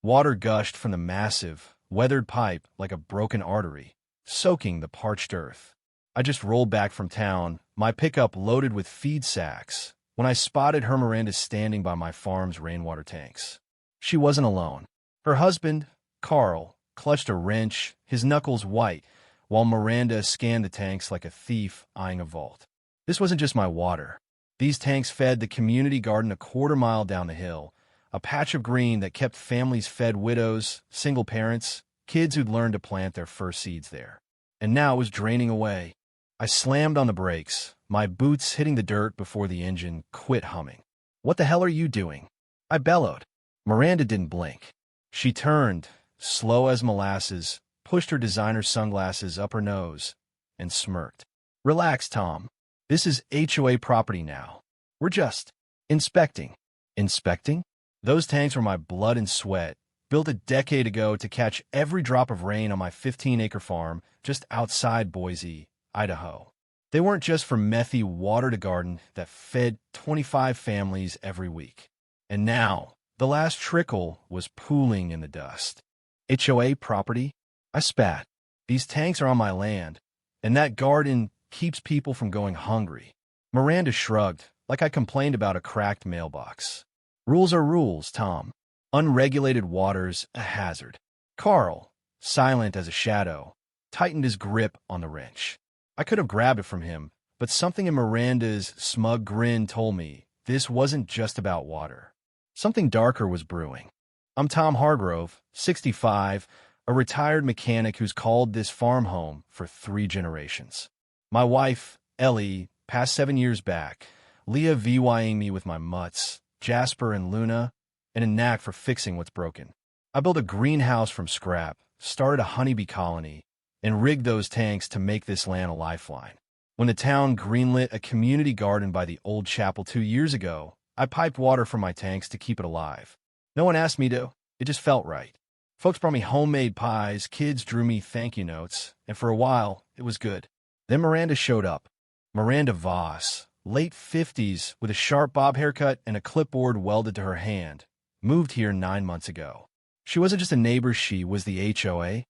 Water gushed from the massive, weathered pipe like a broken artery, soaking the parched earth. I just rolled back from town, my pickup loaded with feed sacks, when I spotted her Miranda standing by my farm's rainwater tanks. She wasn't alone. Her husband, Carl, clutched a wrench, his knuckles white, while Miranda scanned the tanks like a thief eyeing a vault. This wasn't just my water. These tanks fed the community garden a quarter-mile down the hill, a patch of green that kept families fed, widows, single parents, kids who'd learned to plant their first seeds there. And now it was draining away. I slammed on the brakes, my boots hitting the dirt before the engine quit humming. "What the hell are you doing?" I bellowed. Miranda didn't blink. She turned, slow as molasses, pushed her designer sunglasses up her nose, and smirked. "Relax, Tom. This is HOA property now. We're just inspecting." Inspecting? Those tanks were my blood and sweat, built a decade ago to catch every drop of rain on my 15-acre farm just outside Boise, Idaho. They weren't just for methy water to garden that fed 25 families every week. And now, the last trickle was pooling in the dust. HOA property? I spat. These tanks are on my land, and that garden keeps people from going hungry. Miranda shrugged, like I complained about a cracked mailbox. "Rules are rules, Tom. Unregulated water's a hazard." Carl, silent as a shadow, tightened his grip on the wrench. I could have grabbed it from him, but something in Miranda's smug grin told me this wasn't just about water. Something darker was brewing. "I'm Tom Hargrove, 65, a retired mechanic who's called this farm home for 3 generations. My wife, Ellie, passed 7 years back, Leah VYing me with my mutts, Jasper and Luna, and a knack for fixing what's broken. I built a greenhouse from scrap, started a honeybee colony, and rigged those tanks to make this land a lifeline. When the town greenlit a community garden by the old chapel 2 years ago, I piped water from my tanks to keep it alive. No one asked me to, it just felt right. Folks brought me homemade pies, kids drew me thank you notes, and for a while, it was good. Then Miranda showed up. Miranda Voss, late 50s, with a sharp bob haircut and a clipboard welded to her hand, moved here 9 months ago. She wasn't just a neighbor, she was the HOA,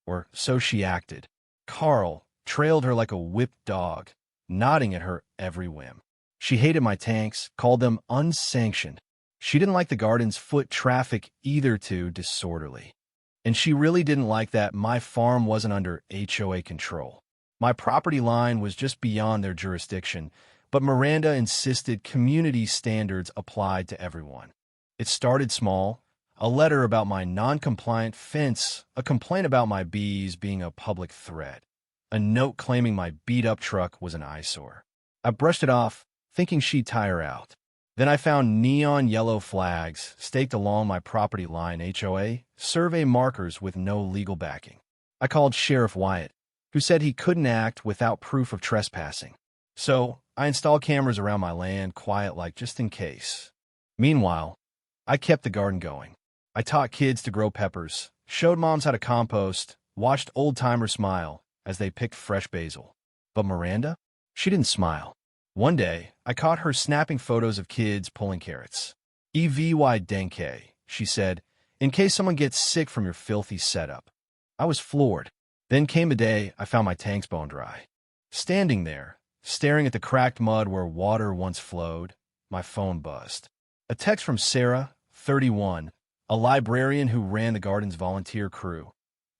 or so she acted. Carl trailed her like a whipped dog, nodding at her every whim. She hated my tanks, called them unsanctioned. She didn't like the garden's foot traffic either, too disorderly. And she really didn't like that my farm wasn't under HOA control. My property line was just beyond their jurisdiction, but Miranda insisted community standards applied to everyone. It started small, a letter about my non-compliant fence, a complaint about my bees being a public threat, a note claiming my beat-up truck was an eyesore. I brushed it off, thinking she'd tire out. Then I found neon yellow flags staked along my property line, HOA, survey markers with no legal backing. I called Sheriff Wyatt, who said he couldn't act without proof of trespassing. So I installed cameras around my land, quiet like just in case. Meanwhile, I kept the garden going. I taught kids to grow peppers, showed moms how to compost, watched old-timers smile as they picked fresh basil. But Miranda? She didn't smile. One day, I caught her snapping photos of kids pulling carrots. "EVY Denke," she said, "in case someone gets sick from your filthy setup." I was floored. Then came a day I found my tanks bone dry. Standing there, staring at the cracked mud where water once flowed, my phone buzzed. A text from Sarah, 31, a librarian who ran the garden's volunteer crew.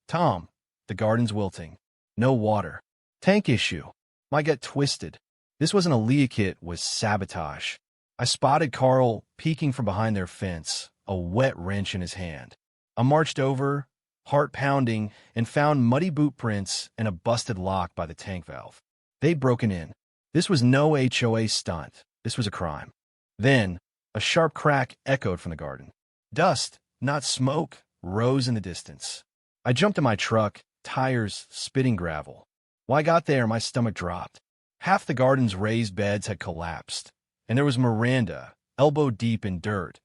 "Tom, the garden's wilting. No water. Tank issue." My gut twisted. This wasn't a Leah kit, was Sabotage. I spotted Carl peeking from behind their fence, a wet wrench in his hand. I marched over, heart pounding, and found muddy boot prints and a busted lock by the tank valve. They'd broken in. This was no HOA stunt. This was a crime. Then, a sharp crack echoed from the garden. Dust, not smoke, rose in the distance. I jumped in my truck, tires spitting gravel. When I got there, my stomach dropped. Half the garden's raised beds had collapsed, and there was Miranda, elbow deep in dirt,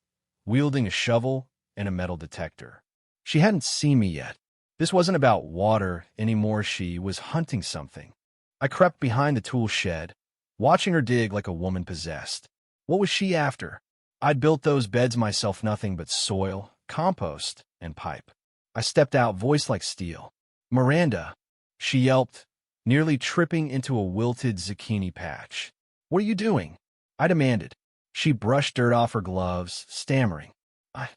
wielding a shovel and a metal detector. She hadn't seen me yet. This wasn't about water anymore. She was hunting something. I crept behind the tool shed, watching her dig like a woman possessed. What was she after? I'd built those beds myself, nothing but soil, compost, and pipe. I stepped out, voice like steel. "Miranda," she yelped, nearly tripping into a wilted zucchini patch. "What are you doing?" I demanded. She brushed dirt off her gloves, stammering. "I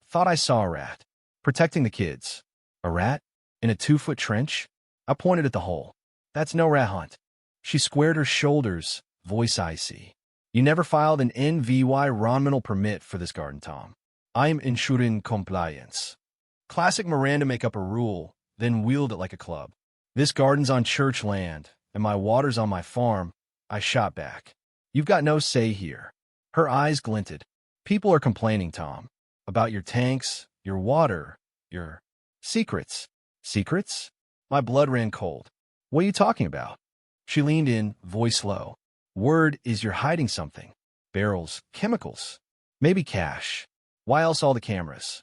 thought I saw a rat." "Protecting the kids." "A rat? In a 2-foot trench?" I pointed at the hole. "That's no rat hunt." She squared her shoulders, voice icy. "You never filed an environmental permit for this garden, Tom. I'm ensuring compliance." Classic Miranda make up a rule, then wield it like a club. "This garden's on church land, and my water's on my farm," I shot back. "You've got no say here." Her eyes glinted. "People are complaining, Tom, about your tanks, your water, your secrets." "Secrets?" My blood ran cold. "What are you talking about?" She leaned in, voice low. "Word is you're hiding something. Barrels, chemicals, maybe cash. Why else all the cameras?"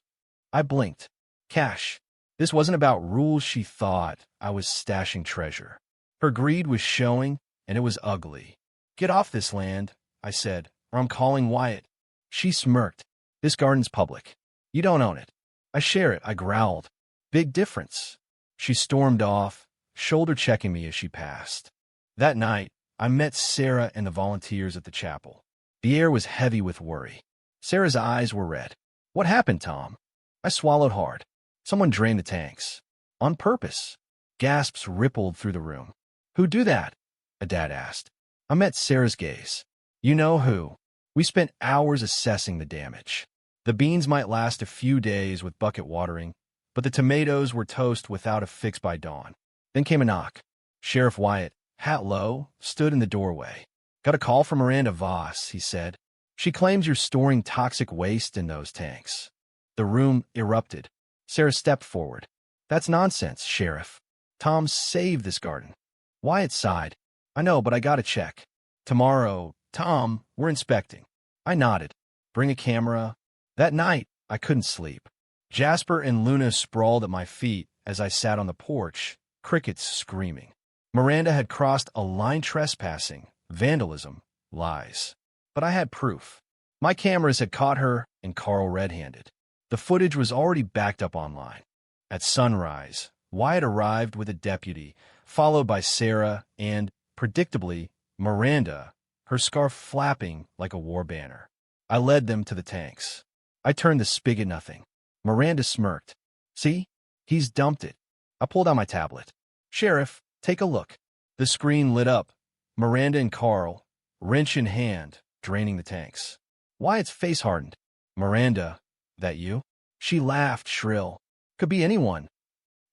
I blinked. Cash. This wasn't about rules. She thought I was stashing treasure. Her greed was showing, and it was ugly. "Get off this land," I said, "or I'm calling Wyatt." She smirked. "This garden's public. You don't own it." "I share it," I growled. "Big difference." She stormed off, shoulder checking me as she passed. That night, I met Sarah and the volunteers at the chapel. The air was heavy with worry. Sarah's eyes were red. "What happened, Tom?" I swallowed hard. "Someone drained the tanks. On purpose." Gasps rippled through the room. "Who'd do that?" a dad asked. I met Sarah's gaze. "You know who." We spent hours assessing the damage. The beans might last a few days with bucket watering, but the tomatoes were toast without a fix by dawn. Then came a knock. Sheriff Wyatt, hat low, stood in the doorway. "Got a call from Miranda Voss," he said. "She claims you're storing toxic waste in those tanks." The room erupted. Sarah stepped forward. "That's nonsense, Sheriff. Tom saved this garden." Wyatt sighed. "I know, but I gotta check. Tomorrow, Tom, we're inspecting." I nodded. "Bring a camera." That night, I couldn't sleep. Jasper and Luna sprawled at my feet as I sat on the porch, crickets screaming. Miranda had crossed a line: trespassing, vandalism, lies. But I had proof. My cameras had caught her and Carl red-handed. The footage was already backed up online. At sunrise, Wyatt arrived with a deputy, followed by Sarah and, predictably, Miranda, her scarf flapping like a war banner. I led them to the tanks. I turned the spigot nothing. Miranda smirked. "See? He's dumped it." I pulled out my tablet. "Sheriff, take a look." The screen lit up. Miranda and Carl, wrench in hand, draining the tanks. Wyatt's face hardened. "Miranda, that you?" She laughed shrill. "Could be anyone."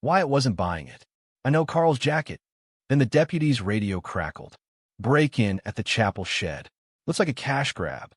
Wyatt wasn't buying it. "I know Carl's jacket." Then the deputy's radio crackled. "Break-in at the chapel shed. Looks like a cash grab."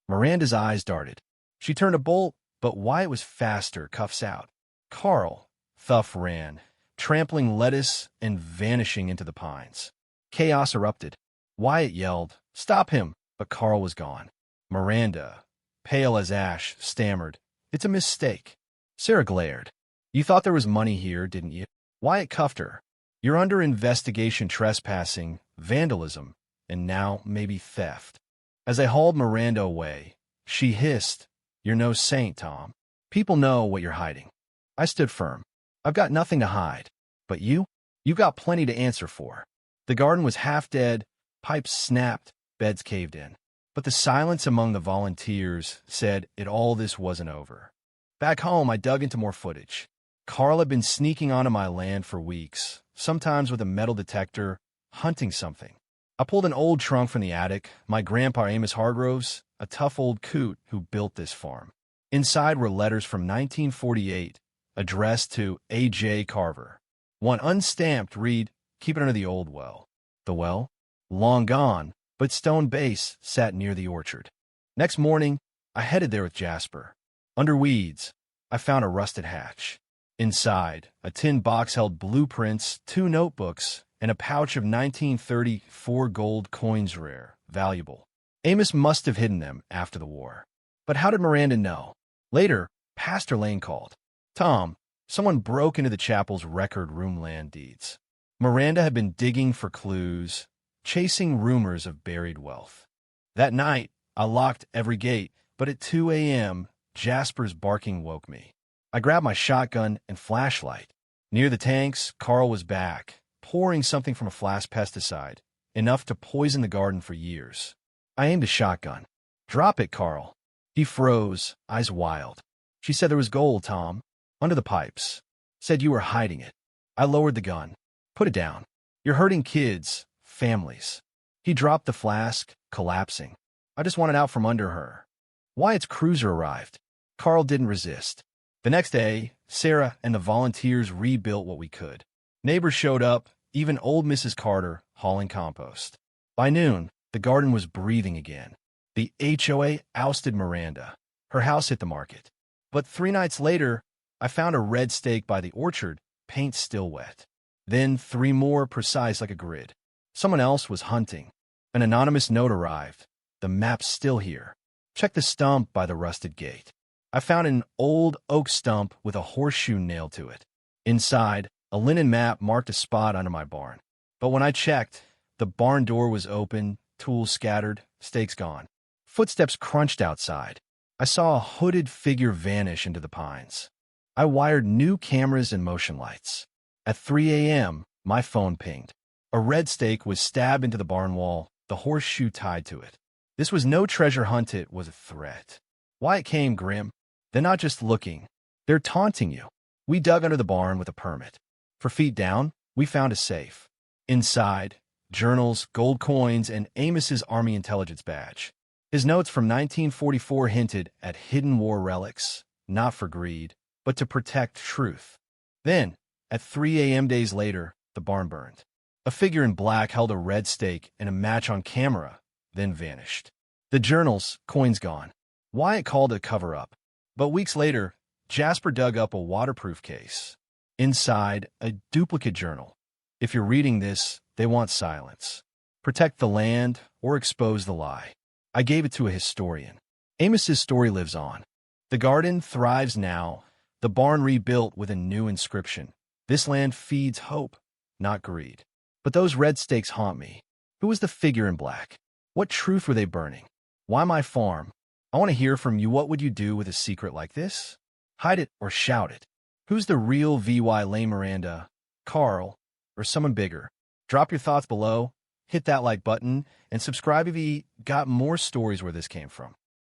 Miranda's eyes darted. She turned a bolt, but Wyatt was faster, cuffs out. Carl, Thuff ran, trampling lettuce and vanishing into the pines. Chaos erupted. Wyatt yelled, "Stop him!" but Carl was gone. Miranda, pale as ash, stammered, "It's a mistake." Sarah glared. "You thought there was money here, didn't you?" Wyatt cuffed her. "You're under investigation: trespassing, vandalism, and now maybe theft." As I hauled Miranda away, she hissed, "You're no saint, Tom. People know what you're hiding." I stood firm. "I've got nothing to hide. But you? You've got plenty to answer for." The garden was half dead, pipes snapped, beds caved in. But the silence among the volunteers said all this wasn't over. Back home, I dug into more footage. Carl had been sneaking onto my land for weeks, sometimes with a metal detector, hunting something. I pulled an old trunk from the attic, my grandpa Amos Hargrove's, a tough old coot who built this farm. Inside were letters from 1948, addressed to A.J. Carver. One unstamped read, "Keep it under the old well." The well? Long gone, but stone base sat near the orchard. Next morning, I headed there with Jasper. Under weeds, I found a rusted hatch. Inside, a tin box held blueprints, 2 notebooks, and a pouch of 1934 gold coins, rare, valuable. Amos must have hidden them after the war. But how did Miranda know? Later, Pastor Lane called. "Tom, someone broke into the chapel's record room land deeds." Miranda had been digging for clues, chasing rumors of buried wealth. That night, I locked every gate, but at 2 a.m., Jasper's barking woke me. I grabbed my shotgun and flashlight. Near the tanks, Carl was back, pouring something from a flask pesticide, enough to poison the garden for years. I aimed a shotgun. "Drop it, Carl." He froze, eyes wild. "She said there was gold, Tom. Under the pipes. Said you were hiding it." I lowered the gun. "Put it down. You're hurting kids, families." He dropped the flask, collapsing. "I just wanted out from under her." Wyatt's cruiser arrived. Carl didn't resist. The next day, Sarah and the volunteers rebuilt what we could. Neighbors showed up, even old Mrs. Carter, hauling compost. By noon, the garden was breathing again. The HOA ousted Miranda. Her house hit the market. But 3 nights later, I found a red stake by the orchard, paint still wet. Then 3 more, precise like a grid. Someone else was hunting. An anonymous note arrived. "The map's still here. Check the stump by the rusted gate." I found an old oak stump with a horseshoe nailed to it. Inside, a linen map marked a spot under my barn. But when I checked, the barn door was open, tools scattered, stakes gone. Footsteps crunched outside. I saw a hooded figure vanish into the pines. I wired new cameras and motion lights. At 3 a.m., my phone pinged. A red stake was stabbed into the barn wall, the horseshoe tied to it. This was no treasure hunt, it was a threat. Why it came grim? They're not just looking. They're taunting you. We dug under the barn with a permit. 4 feet down, we found a safe. Inside, journals, gold coins, and Amos's Army intelligence badge. His notes from 1944 hinted at hidden war relics, not for greed, but to protect truth. Then, at 3 a.m. days later, the barn burned. A figure in black held a red stake and a match on camera, then vanished. The journals, coins gone. Wyatt called it a cover-up. But weeks later, Jasper dug up a waterproof case. Inside, a duplicate journal. If you're reading this, they want silence. Protect the land or expose the lie. I gave it to a historian. Amos's story lives on. The garden thrives now, the barn rebuilt with a new inscription. This land feeds hope, not greed. But those red stakes haunt me. Who was the figure in black? What truth were they burning? Why my farm? I want to hear from you. What would you do with a secret like this? Hide it or shout it. Who's the real VY Lane Miranda? Carl, or someone bigger? Drop your thoughts below, hit that like button, and subscribe if you got more stories where this came from.